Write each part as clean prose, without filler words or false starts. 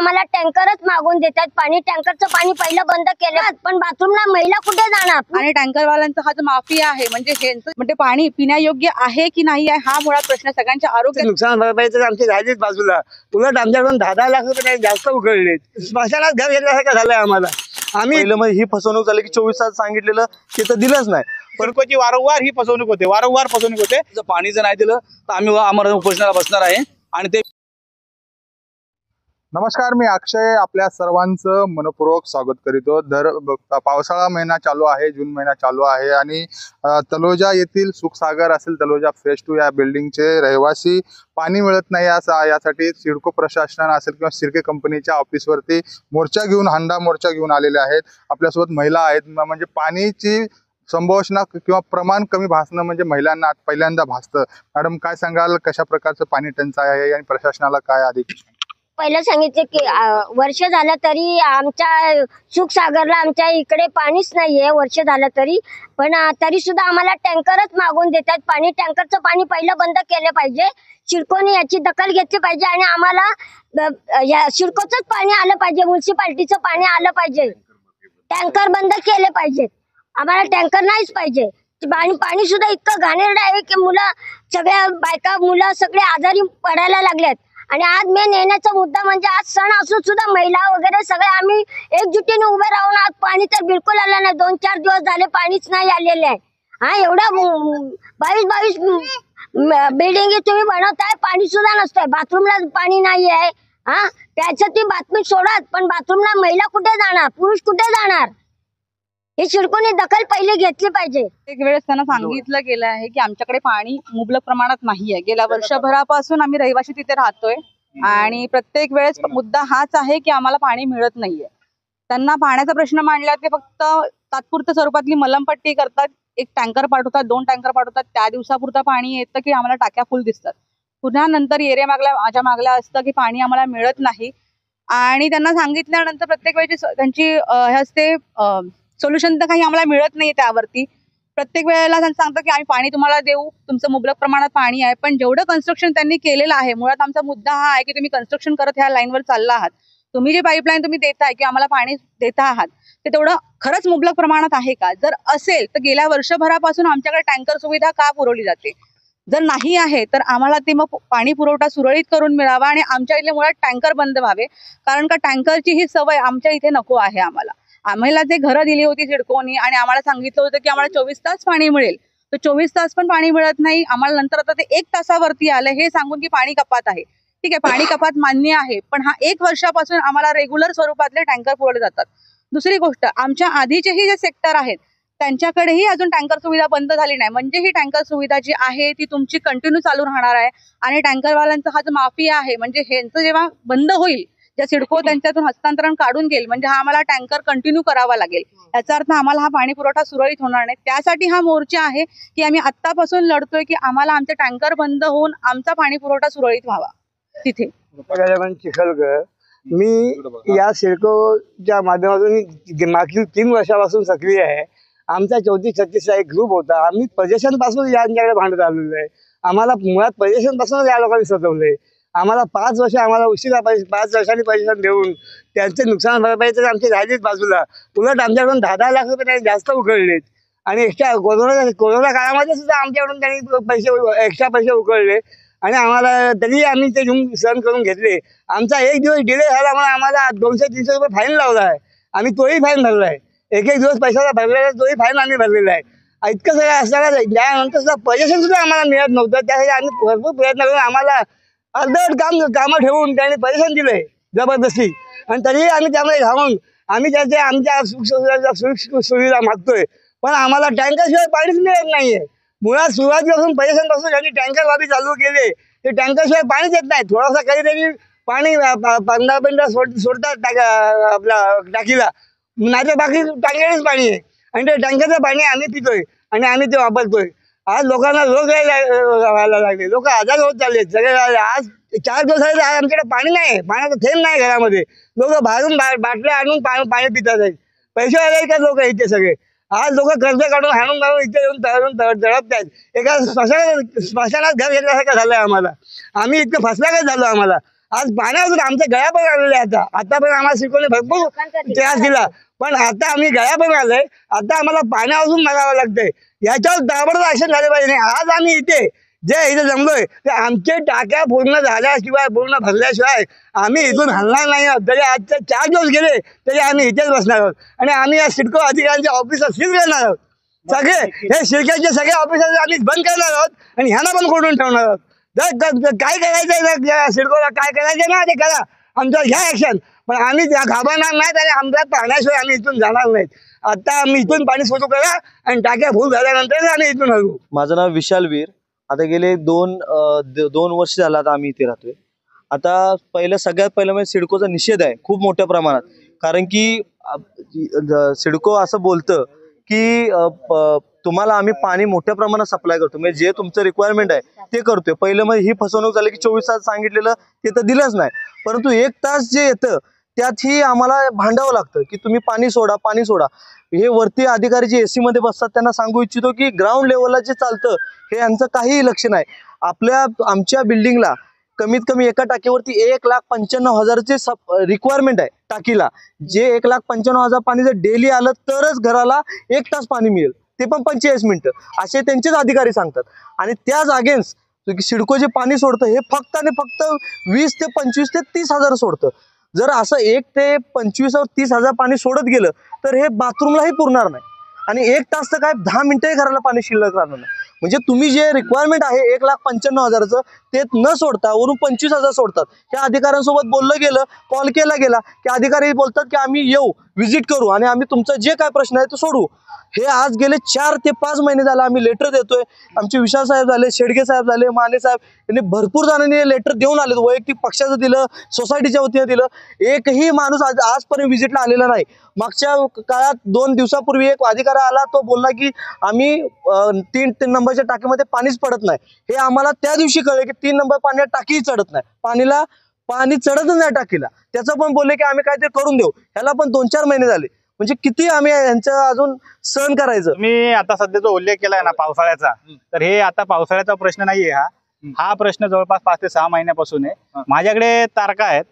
आम्हाला टँकरच मागून देतात पाणी। टँकरचं पाणी पहिलं बंद केलं, पण बाथरूमला महिला कुठे जाणार? आणि टँकरवाल्यांचा हा जो माफिया आहे म्हणजे पाणी पिण्यायोग्य आहे की नाही आहे हा मुळात प्रश्न। सगळ्यांच्या आरोग्य नुकसान भरपाईचं आमची झालीच बाजूला, उलट आमच्याकडून 10-10 लाख रुपये जास्त उकळले। स्मशानात घर घेतल्यासारखं झालंय आम्हाला। आम्ही पहिलं मग ही फसवणूक झाली की 24 तास सांगितलेलं ते तर दिलंच नाही, पण कोणती वारंवार ही फसवणूक होते, वारंवार फसवणूक होते। जर पाणी जर नाही दिलं तर आम्ही आम्हाला उपोषणाला बसणार आहे। आणि ते नमस्कार, मी अक्षय आपल्या सर्वांचं मनपूर्वक स्वागत करीतो। पावसाळा महिना चालू आहे, जून महिना चालू आहे आणि तलोजा येथील सुखसागर असेल, तलोजा फेज 2 या बिल्डिंगचे रहिवासी पाणी मिळत नाही यासाठी सिडको प्रशासन असेल किंवा सिरके कंपनीच्या ऑफिसवरती मोर्चा घेऊन, हांडा मोर्चा घेऊन आलेले आहेत। आपल्यासोबत महिला आहेत। म्हणजे पाणीची संभाषणा किंवा प्रमाण कमी भासणं म्हणजे महिलांना पहिल्यांदा भासतं। मॅडम, काय सांगाल, कशा प्रकारचं पाणी टंचाई आहे आणि प्रशासनाला काय अधिक? पहिलं सांगितलं की वर्ष झालं तरी आमच्या सुखसागरला आमच्या इकडे पाणीच नाहीये, वर्ष झालं तरी। पण तरी सुद्धा आम्हाला टँकरच मागून देतात पाणी। टँकरचं पाणी पहिलं बंद केलं पाहिजे, सिडकोने याची दखल घेतली पाहिजे आणि आम्हाला सिडकोचंच पाणी आलं पाहिजे, म्युन्सिपाल्टीचं पाणी आलं पाहिजे। टँकर बंद केले पाहिजेत, आम्हाला टँकर नाहीच पाहिजे। पाणी सुद्धा इतकं घाणेरडं आहे की मुलं, सगळ्या बायका मुलं सगळे आजारी पडायला लागलेत। आणि आज मेन येण्याचा मुद्दा म्हणजे आज सण असून सुद्धा महिला वगैरे सगळे आम्ही एकजुटीने उभे राहून आज पाणी तर बिलकुल आलं नाही। 2-4 दिवस झाले पाणीच नाही आलेले आहे। हा, एवढा 22 बिल्डिंग तुम्ही बनवताय, पाणी सुद्धा नसतंय, बाथरूमला पाणी नाही आहे। हा, त्याचं ती बातमी सोडत, पण बाथरूमला महिला कुठे जाणार, पुरुष कुठे जाणार? हे सिडकोने दखल पहिले घेतली पाहिजे। एक वेळेस त्यांना सांगितलं गेलं आहे की आमच्याकडे पाणी मुबलक प्रमाणात नाहीये। गेल्या वर्षभरापासून आम्ही रहिवासी तिथे राहतोय आणि प्रत्येक वेळेस मुद्दा हाच आहे की आम्हाला पाणी मिळत नाहीये। त्यांना पाण्याचा प्रश्न मांडला ते फक्त तात्पुरत्या स्वरूपातली मलमपट्टी करतात, एक टँकर पाठवतात, 2 टँकर पाठवतात, त्या दिवसापुरतं पाणी येतं की आम्हाला टाक्या फुल दिसतात। पुन्हा नंतर माझ्या मागल्या असतं की पाणी आम्हाला मिळत नाही। आणि त्यांना सांगितल्यानंतर प्रत्येक वेळी त्यांची असते सोल्युशन तर काही आम्हाला मिळत नाही त्यावरती। प्रत्येक वेळेला त्यांना सांगतं की आम्ही पाणी तुम्हाला देऊ, तुमचं मुबलक प्रमाणात पाणी आहे। पण जेवढं कन्स्ट्रक्शन त्यांनी केलेलं आहे, मुळात आमचा मुद्दा हा आहे की तुम्ही कन्स्ट्रक्शन करत ह्या लाईनवर चालला आहात, तुम्ही जी पाईपलाईन तुम्ही देताय की आम्हाला पाणी देता आहात ते तेवढं खरंच मुबलक प्रमाणात आहे का? जर असेल तर गेल्या वर्षभरापासून आमच्याकडे टँकर सुविधा का पुरवली जाते? जर नाही आहे तर आम्हाला ते मग पाणी पुरवठा सुरळीत करून मिळावा आणि आमच्या इथले मुळात टँकर बंद व्हावे, कारण का टँकरची ही सवय आमच्या इथे नको आहे। आम्हाला जे घरं दिली होती सिडकोनी आणि आम्हाला सांगितलं होतं की आम्हाला 24 तास पाणी मिळेल, तर 24 तास पण पाणी मिळत नाही आम्हाला। नंतर आता ते 1 तासावरती आलं हे सांगून की पाणी कपात आहे। ठीक आहे, पाणी कपात मान्य आहे, पण हा 1 वर्षापासून आम्हाला रेग्युलर स्वरूपातले टँकर पुरवले जातात। दुसरी गोष्ट, आमच्या आधीचेही जे सेक्टर आहेत त्यांच्याकडेही अजून टँकर सुविधा बंद झाली नाही। म्हणजे ही टँकर सुविधा जी आहे ती तुमची कंटिन्यू चालू राहणार आहे। आणि टँकरवाल्यांचा हा जो माफिया आहे म्हणजे ह्यांचं जेव्हा बंद होईल, ज्या सिडको त्यांच्यातून हस्तांतरण काढून घेईल, म्हणजे हा आम्हाला टँकर कंटिन्यू करावा लागेल। याचा अर्थ आम्हाला हा पाणी पुरवठा सुरळीत होणार नाही। त्यासाठी हा मोर्चा आहे की आम्ही आत्तापासून लढतोय की आम्हाला आमचे टँकर बंद होऊन आमचा पाणी पुरवठा सुरळीत व्हावा। तिथे चिखलकर, मी या सिडकोच्या माध्यमातून मागील 3 वर्षापासून सक्रिय आहे। आमचा 34-36 एक ग्रुप होता। आम्ही प्रशासनापासून यांच्याकडे भांडत आलेलो आहे। आम्हाला मुळात प्रशासनापासून या लोकांनी सतवलंय। आम्हाला 5 वर्ष आम्हाला उशिरा 5 वर्षांनी पैसे देऊन त्यांचे नुकसान भरपाईचं आमची झालीच बाजूला, उलट आमच्याकडून 10-10 लाख रुपये जास्त उकळलेत। आणि एक्स्ट्रा कोरोना काळामध्ये सुद्धा आमच्याकडून त्यांनी एक्स्ट्रा पैसे उकळले आणि आम्हाला तरी आम्ही ते घेऊन सहन करून घेतले। आमचा 1 दिवस डिले झाला म्हणून आम्हाला 200-300 रुपये फाईन लावला आहे। आम्ही तोही फाईन भरला आहे, 1-1 दिवस पैशाचा भरलेला तोही फाईन आम्ही भरलेला आहे। इतकं सगळं असताना त्यानंतर सुद्धा पैसे सुद्धा आम्हाला मिळत नव्हतं। त्यासाठी आम्ही भरपूर प्रयत्न करून आम्हाला अर्धवट कामं ठेवून त्यांनी पैसे दिले जबरदस्ती, आणि तरीही आम्ही त्यामध्ये राहून आम्ही आमच्या सुविधा मागतोय। पण आम्हाला टँकरशिवाय पाणीच मिळत नाहीये। मुळात सुरुवातीपासून पैशांपासून त्यांनी टँकर लॉबी चालू केले, ते टँकरशिवाय पाणीच येत नाही। थोडासा कधीतरी पाणी 15 मिनिटं सोडतात आपला टाकीला, नाहीतर बाकी टँकरच पाणी आहे आणि ते टँकरचं पाणी आम्ही पितोय आणि आम्ही ते वापरतोय। आज लोकांना रोग व्हायला लागले, लोक आजार होत चालले सगळे। आज 4 दिवस झाले आमच्याकडे पाणी नाही, पाण्याचा थेंब नाही घरामध्ये। लोक बाहेरून बाटल्या आणून पाणी पितात आहेत। पैसे आले का लोक इथे सगळे, आज लोक कर्ज काढून हाणून काढून इथे येऊन दडपत आहेत. एका स्मशानात घर घेतल्यासारखं झालंय आम्हाला. आम्ही इतकं फसल्यागत झालो आम्हाला. आज पाण्यावरून आमच्या गळ्या पण आलेले आता. आतापर्यंत आम्हाला शिकवणे भरपूर त्रास दिला, पण आता आम्ही गळ्या पण आलोय. आता आम्हाला पाण्यावरून मागावं लागतंय. याच्यावर ताबडतोब ऍक्शन झाले पाहिजे. आज आम्ही इथे इथे जमलोय ते आमचे टाक्या पूर्ण झाल्याशिवाय, पूर्ण भरल्याशिवाय आम्ही इथून हलणार नाही आहोत. तरी आजचे 4 दिवस गेले तरी आम्ही इथेच बसणार आहोत आणि आम्ही या सिडको अधिकाऱ्यांच्या ऑफिसला सील करणार आहोत. सगळे हे शिडक्याचे सगळे ऑफिसर आम्ही बंद करणार आहोत आणि ह्यांना पण कोंडून ठेवणार आहोत. काय करायचं सिडकोला, काय करायचं ना ते करा, आमचं घ्या ऍक्शन. पण आम्ही त्या घाबरणार नाहीत आणि आमच्या पाण्याशिवाय आम्ही इथून जाणार नाहीत. आता आम्ही इथून पाणी सुरू करा आणि टाक्या फुल झाल्यानंतर आम्ही इथून हलवू. माझं नाव विशाल वीर. आता गेले दोन वर्ष झालं आता आम्ही इथे राहतोय. आता सगळ्यात पहिलं म्हणजे सिडकोचा निषेध आहे खूप मोठ्या प्रमाणात. कारण की सिडको असं बोलतं की तुम्हाला आम्ही पाणी मोठ्या प्रमाणात सप्लाय करतो, म्हणजे जे तुमचं रिक्वायरमेंट आहे ते करतोय. पहिलं म्हणजे ही फसवणूक झाली की 24 तास सांगितलेलं ते तर दिलंच नाही, परंतु 1 तास जे येतं त्यातही आम्हाला भांडावं लागतं की तुम्ही पाणी सोडा, पाणी सोडा. हे वरती अधिकारी जे AC मध्ये बसतात त्यांना सांगू इच्छितो की ग्राउंड लेवलला जे चालतं हे यांचं काहीही लक्ष नाही. आमच्या बिल्डिंगला कमीत कमी एका टाकीवरती 1,95,000चे रिक्वायरमेंट आहे टाकीला. जे 1,95,000 पाणी जर डेली आलं तरच घराला 1 तास पाणी मिळेल, ते पण 45 मिनिटं, असे त्यांचेच अधिकारी सांगतात. आणि त्याच अगेन्स्ट सिडको जे पाणी सोडतं हे फक्त आणि फक्त 20 ते 25 ते 30,000 सोडतं. जर असं 1 ते 25 और 30,000 पाणी सोडत गेलं तर हे बाथरूमलाही पुरणार नाही आणि 1 तास तर काय 10 मिनिटंही घराला पाणी शिल्लक राहणार नाही. म्हणजे तुम्ही जे रिक्वायरमेंट आहे 1,95,000चं ते न सोडता वरून 25,000 सोडतात. त्या अधिकाऱ्यांसोबत बोललं गेलं, कॉल केला गेला की अधिकारी बोलतात की आम्ही येऊ, व्हिजिट करू आणि आम्ही तुमचा जे काय प्रश्न आहे तो सोडवू. हे आज गेले 4 ते 5 महिने झाले आम्ही लेटर देतोय. आमचे विशाल साहेब झाले, शेडगे साहेब झाले, माने साहेब यांनी भरपूर जणांनी लेटर देऊन आले. वैयक्तिक पक्षाचं दिलं, सोसायटीच्या वतीने दिलं. एकही माणूस आजपर्यंत व्हिजिटला आलेला नाही. मागच्या काळात 2 दिवसापूर्वी एक अधिकारी आला, तो बोलला की आम्ही 3 नंबरच्या टाकीमध्ये पाणीच पडत नाही. हे आम्हाला त्या दिवशी कळलं की 3 नंबर पाण्यात टाकीही चढत नाही, पाणी चढतच नाही टाकीला. त्याचं पण बोलले की आम्ही काहीतरी करून देऊ. ह्याला पण 2-4 महिने झाले. म्हणजे किती आम्ही यांचं अजून सहन करायचं. मी आता सध्या जो उल्लेख केलाय ना पावसाळ्याचा, तर हे आता पावसाळ्याचा प्रश्न नाहीये. हा प्रश्न जवळपास 5 ते 6 महिन्यापासून आहे. माझ्याकडे तारखा आहेत.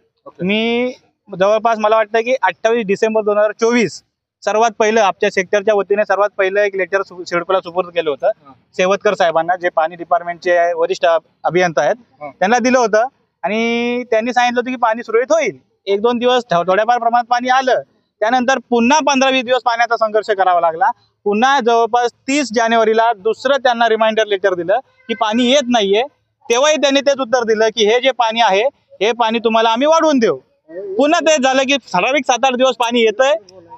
मी जवळपास मला वाटतं की 28 डिसेंबर 2024 सर्वात पहिलं आपल्या सेक्टरच्या वतीने सर्वात पहिलं एक लेटर सिडकोला सुपूर्द केलं होतं. सेवतकर साहेबांना, जे पाणी डिपार्टमेंटचे वरिष्ठ अभियंता आहेत, त्यांना दिलं होतं आणि त्यांनी सांगितलं होतं की पाणी सुरळीत होईल. 1-2 दिवस थोड्याफार प्रमाणात पाणी आलं. त्यानंतर पुन्हा 15-20 दिवस पाण्याचा संघर्ष करावा लागला. पुन्हा जवळपास 30 जानेवारीला दुसरं त्यांना रिमाइंडर लेटर दिलं की पाणी येत नाहीये. तेव्हाही त्यांनी तेच उत्तर दिलं की हे जे पाणी आहे हे पाणी तुम्हाला आम्ही वाढवून देऊ. पुन्हा तेच झालं की ठराविक 7-8 दिवस पाणी येतंय,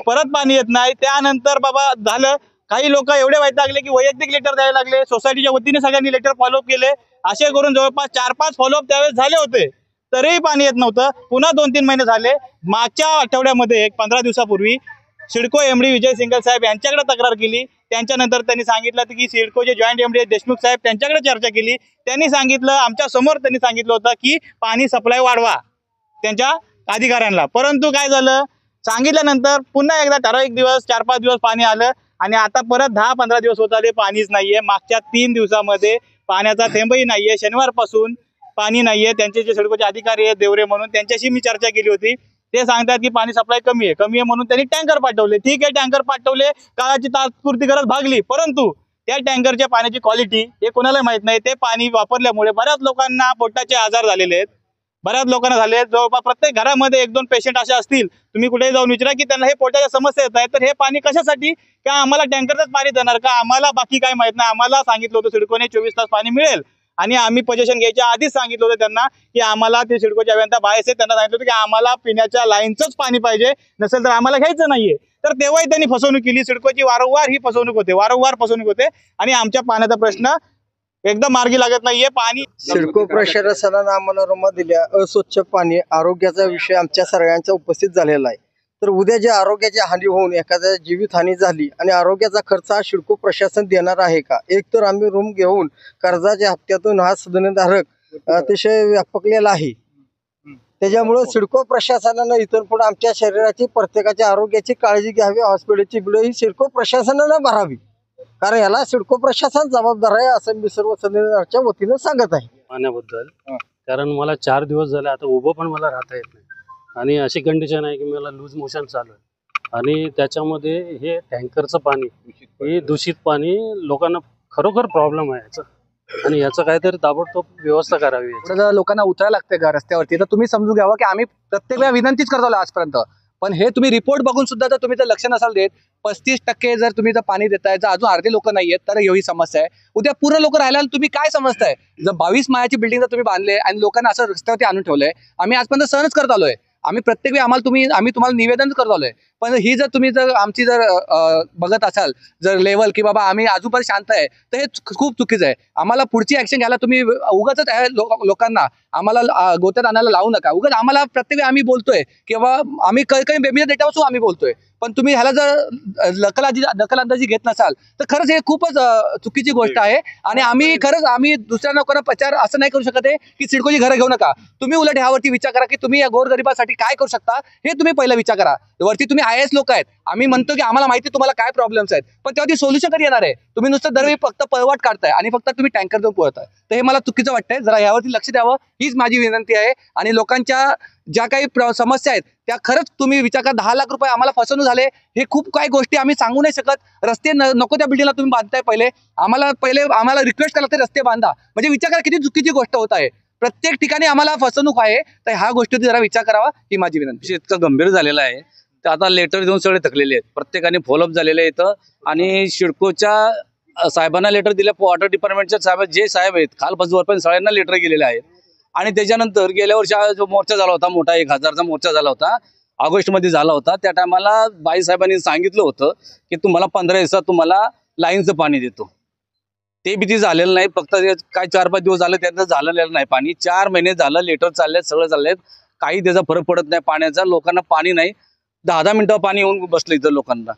परत पाणी येत नाही. त्यानंतर बाबा झालं, काही लोक एवढे वैतागले की वैयक्तिक लेटर द्यायला लागले. सोसायटीच्या वतीने सगळ्यांनी लेटर फॉलोअप केले. असे करून जवळपास 4-5 फॉलोअप त्यावेळेस झाले होते, तरीही पाणी येत नव्हतं. पुन्हा 2-3 महिने झाले. मागच्या आठवड्यामध्ये 15 दिवसापूर्वी सिडको MD विजय सिंगल साहेब यांच्याकडे तक्रार केली. त्यांच्यानंतर त्यांनी सांगितलं की सिडकोचे जॉईंट MD देशमुख साहेब त्यांच्याकडे चर्चा केली. त्यांनी सांगितलं, आमच्या समोर त्यांनी सांगितलं होतं की पाणी सप्लाय वाढवा त्यांच्या अधिकाऱ्यांना. परंतु काय झालं, सांगितल्यानंतर पुन्हा एकदा ठराविक दिवस 4-5 दिवस पाणी आलं आणि आता परत 10-15 दिवस होत आले, पाणीच नाहीये. मागच्या 3 दिवसामध्ये पाण्याचा थेंबही नाहीये. शनिवारपासून पाणी नाहीये. त्यांचे जे सिडकोचे अधिकारी आहेत देवरे म्हणून, त्यांच्याशी मी चर्चा केली होती. ते सांगतात की पाणी सप्लाय कमी आहे म्हणून त्यांनी टँकर पाठवले. ठीक आहे, टँकर पाठवले, काळाची तात्पुरती गरज भागली, परंतु त्या टँकरच्या पाण्याची क्वालिटी हे कोणाला माहित नाही. ते पाणी वापरल्यामुळे बऱ्याच लोकांना पोटाचे आजार झालेले आहेत, बऱ्याच लोकांना झाले. जवळपास प्रत्येक घरामध्ये 1-2 पेशंट असे असतील, तुम्ही कुठेही जाऊन विचारा की त्यांना हे पोटाच्या समस्या येत आहेत. तर हे पाणी कशासाठी, का आम्हाला टँकरच पाणी देणार का, आम्हाला बाकी काय माहित नाही. आम्हाला सांगितलं होतं सिडकोने 24 तास पाणी मिळेल आणि आम्ही पोझिशन घ्यायच्या आधीच सांगितलं होतं त्यांना की आम्हाला ते सिडकोचे अभियंता बाहेर आहेत, त्यांना सांगितलं होतं की आम्हाला पिण्याच्या लाईनचंच पाणी पाहिजे, नसेल तर आम्हाला घ्यायचं नाहीये. तर तेव्हाही त्यांनी फसवणूक केली. सिडकोची वारंवार ही फसवणूक होते आणि आमच्या पाण्याचा प्रश्न एकदम मार्गी लागत नाहीये. पाणी सिडको प्रशासनानं आम्हाला रूमा दिल्या. अस्वच्छ पाणी, आरोग्याचा विषय आमच्या सगळ्यांचा उपस्थित झालेला आहे. तर उद्या जे आरोग्याची हानी होऊन एखाद्या जीवित हानी झाली आणि आरोग्याचा खर्च हा सिडको प्रशासन देणार आहे का? एक तर आम्ही रूम घेऊन कर्जाच्या हप्त्यातून हा सदनधारक अतिशय व्यापकलेला आहे. त्याच्यामुळे सिडको प्रशासनानं इथून पुढे आमच्या शरीराची प्रत्येकाच्या आरोग्याची काळजी घ्यावी. हॉस्पिटलची बिलं ही सिडको प्रशासनानं भरावी, कारण याला सिडको प्रशासन जबाबदार आहे असं मी सर्व सदस्यांच्या वतीनं सांगत आहे. पाण्याबद्दल कारण मला 4 दिवस झाले आता उभं पण मला राहता येत नाही आणि अशी कंडिशन आहे की मला लूज मोशन चालू आहे आणि त्याच्यामध्ये हे टँकरचं पाणी हे दूषित पाणी लोकांना खरोखर प्रॉब्लेम आहे याचा आणि याचं काहीतरी ताबडतोब व्यवस्था करावी. जर लोकांना उतरायला लागते का रस्त्यावरती तर तुम्ही समजून घ्यावं की आम्ही प्रत्येक वेळा विनंतीच करतो आजपर्यंत, पण हे तुम्ही रिपोर्ट बघून सुद्धा जर तुम्ही लक्ष नसाल देत, 35% जर तुम्ही जर पाणी देताय, जर अजून अर्धे लोक नाही आहेत तर ही समस्या आहे. उद्या पूर्ण लोक राहिला तुम्ही काय समजताय? जर 22 माळ्याची बिल्डिंग जर तुम्ही बांधले आणि लोकांना असं रस्त्यावरती आणून ठेवलंय, आम्ही आजपर्यंत सहनच करत आलोय. आम्ही प्रत्येक वेळी आम्ही तुम्हाला निवेदन करत आलोय, पण ही जर तुम्ही जर आमची जर बघत असाल जर लेवल की बाबा आम्ही अजून शांत आहे तर हे खूप चुकीचं आहे. आम्हाला पुढची ऍक्शन घ्यायला तुम्ही उगाच लोकांना आम्हाला गोत्यात आणायला लावू नका. उगाच आम्हाला प्रत्येक वेळी आम्ही बोलतोय किंवा आम्ही काही बेबीच्या डेटापासून आम्ही बोलतोय, पण तुम्ही ह्याला जर दखलंदाजी घेत नसाल तर खरंच हे खूपच चुकीची गोष्ट आहे. आणि आम्ही दुसऱ्या लोकांना प्रचार असं नाही करू शकत आहे की सिडकोची घरं घेऊ नका. तुम्ही उलट ह्यावरती विचार करा की तुम्ही या गोरगरिबासाठी काय करू शकता, हे तुम्ही पहिला विचार करा. वरती तुम्ही IAS लोक आहेत, आम्ही म्हणतो की आम्हाला माहिती तुम्हाला काय प्रॉब्लेम्स आहेत, पण तेव्हा ती सोल्युशन कधी येणार आहे? तुम्ही नुसतं दरवेळी फक्त पळवाट काढताय आणि फक्त तुम्ही टँकर देऊन पोहताय, तर हे मला चुकीचं वाटतंय. जरा यावरती लक्ष द्यावं हीच माझी विनंती आहे. आणि लोकांच्या ज्या काही समस्या आहेत त्या खरंच तुम्ही विचार करा. 10 लाख रुपये आम्हाला फसवणूक झाले, हे खूप काही गोष्टी आम्ही सांगू नाही शकत. रस्ते नको त्या बिल्डिंगला तुम्ही बांधताय, आम्हाला रिक्वेस्ट करा ते रस्ते बांधा. म्हणजे विचार करा किती चुकीची गोष्ट होत आहे. प्रत्येक ठिकाणी आम्हाला फसवणूक आहे, तर ह्या गोष्टीवर जरा विचार करावा ही माझी विनंती. इतकं गंभीर झालेलं आहे तर आता लेटर देऊन सगळे थकलेले आहेत, प्रत्येकाने फॉलोअप झालेले आहेत. आणि सिडकोच्या साहेबांना लेटर दिलं, वॉटर डिपार्टमेंटच्या साहेब आहेत खालपासून वरपर्यंत सगळ्यांना लेटर गेलेले आहेत. आणि त्याच्यानंतर गेल्या वर्षी जो मोर्चा झाला होता, मोठा 1000चा मोर्चा झाला होता, ऑगस्टमध्ये झाला होता, त्या टायमाला बाई साहेबांनी सांगितलं होतं की तुम्हाला 15 दिवसात तुम्हाला लाईनचं पाणी देतो. ते बी झालेलं नाही, फक्त काय 4-5 दिवस झाले त्यांचं झालेलं नाही पाणी. 4 महिने झालं लेटर चाललेत, सगळं चाललेत, काही त्याचा फरक पडत नाही पाण्याचा. लोकांना पाणी नाही, 10 मिनिटं पाणी येऊन बसलं इथं लोकांना.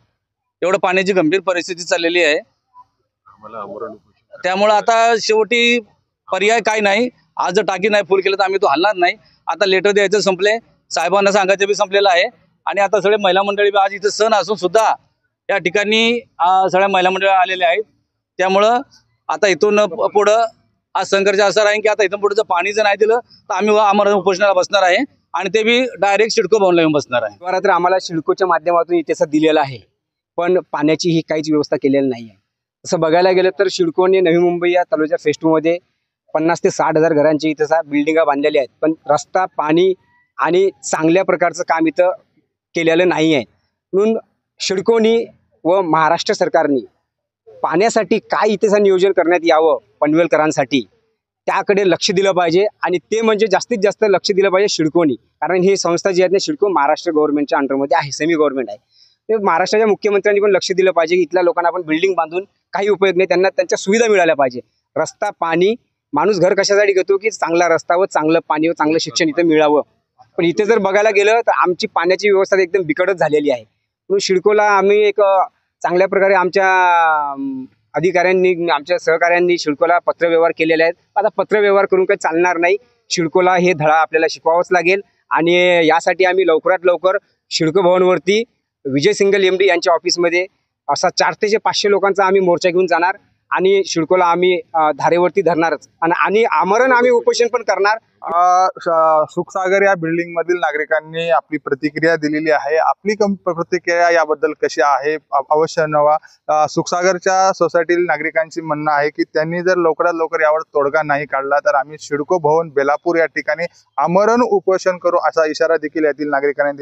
एवढं पाण्याची गंभीर परिस्थिती चाललेली आहे. त्यामुळे आता शेवटी पर्याय काय नाही. आज जर टाकी नाही फुल केलं तर आम्ही तो हलणार नाही. आता लेटर द्यायचं संपले, साहेबांना सांगायचं बी संपलेलं आहे. आणि आता सगळे महिला मंडळी आज इथं सण असून सुद्धा या ठिकाणी सगळ्या महिला मंडळी आलेल्या आहेत. त्यामुळं आता इथून पुढं आज संघर्ष असा राहील की आता इथून पुढे जर पाणी जर नाही दिलं तर आम्ही आमरण उपोषणाला बसणार आहे आणि ते बी डायरेक्ट सिडको भवनला येऊन बसणार आहे. तर आम्हाला सिडकोच्या माध्यमातून इतिहास दिलेला आहे, पण पाण्याची ही काहीच व्यवस्था केलेली नाही आहे. असं बघायला गेलं तर सिडकोने नवी मुंबई या तलोजा फेज 2 मध्ये 50 ते 60 हजार घरांची इथं बिल्डिंगा बांधलेल्या आहेत, पण रस्ता, पाणी आणि चांगल्या प्रकारचं काम इथं केलेलं नाही आहे. म्हणून सिडकोनी व महाराष्ट्र सरकारने पाण्यासाठी काय इथं नियोजन करण्यात यावं पनवेलकरांसाठी, त्याकडे लक्ष दिलं पाहिजे. आणि ते म्हणजे जास्तीत जास्त लक्ष दिलं पाहिजे सिडकोनी, कारण ही संस्था जी आहे ना सिडको महाराष्ट्र गव्हर्नमेंटच्या अंडरमध्ये आहे, सेमी गव्हर्नमेंट आहे. ते महाराष्ट्राच्या मुख्यमंत्र्यांनी पण लक्ष दिलं पाहिजे की इथल्या लोकांना आपण बिल्डिंग बांधून काही उपयोग नाही, त्यांना त्यांच्या सुविधा मिळाल्या पाहिजे. रस्ता, पाणी, माणूस घर कशासाठी घेतो की चांगला रस्ता व चांगलं पाणी व चांगलं शिक्षण इथं मिळावं. पण इथे जर बघायला गेलं तर आमची पाण्याची व्यवस्था एकदम बिकटच झालेली आहे. म्हणून सिडकोला आम्ही एक चांगल्या प्रकारे आमच्या अधिकाऱ्यांनी, आमच्या सहकाऱ्यांनी सिडकोला पत्रव्यवहार केलेले आहेत. आता पत्रव्यवहार करून काही चालणार नाही. सिडकोला हे धडा आपल्याला शिकवावाच लागेल आणि यासाठी आम्ही लवकरात लवकर सिडको भवनवरती विजय सिंगल MD यांच्या ऑफिसमध्ये असा 400 ते 500 लोकांचा आम्ही मोर्चा घेऊन जाणार आणि सिडकोला आम्ही धारेवरती धरणारच आणि आमरण आम्ही उपोषण पण करणार. सुखसागर या बिल्डिंग मधील नागरिकांनी आपली प्रतिक्रिया दिलेली आहे. आपली प्रतिक्रिया याबद्दल कशी आहे अवश्य नवा. सुखसागरच्या सोसायटीतील नागरिकांची म्हणणं आहे की त्यांनी जर लवकरात लवकर यावर तोडगा नाही काढला तर आम्ही सिडको भवन बेलापूर या ठिकाणी आमरण उपोषण करू असा इशारा देखील यातील नागरिकांनी दिला.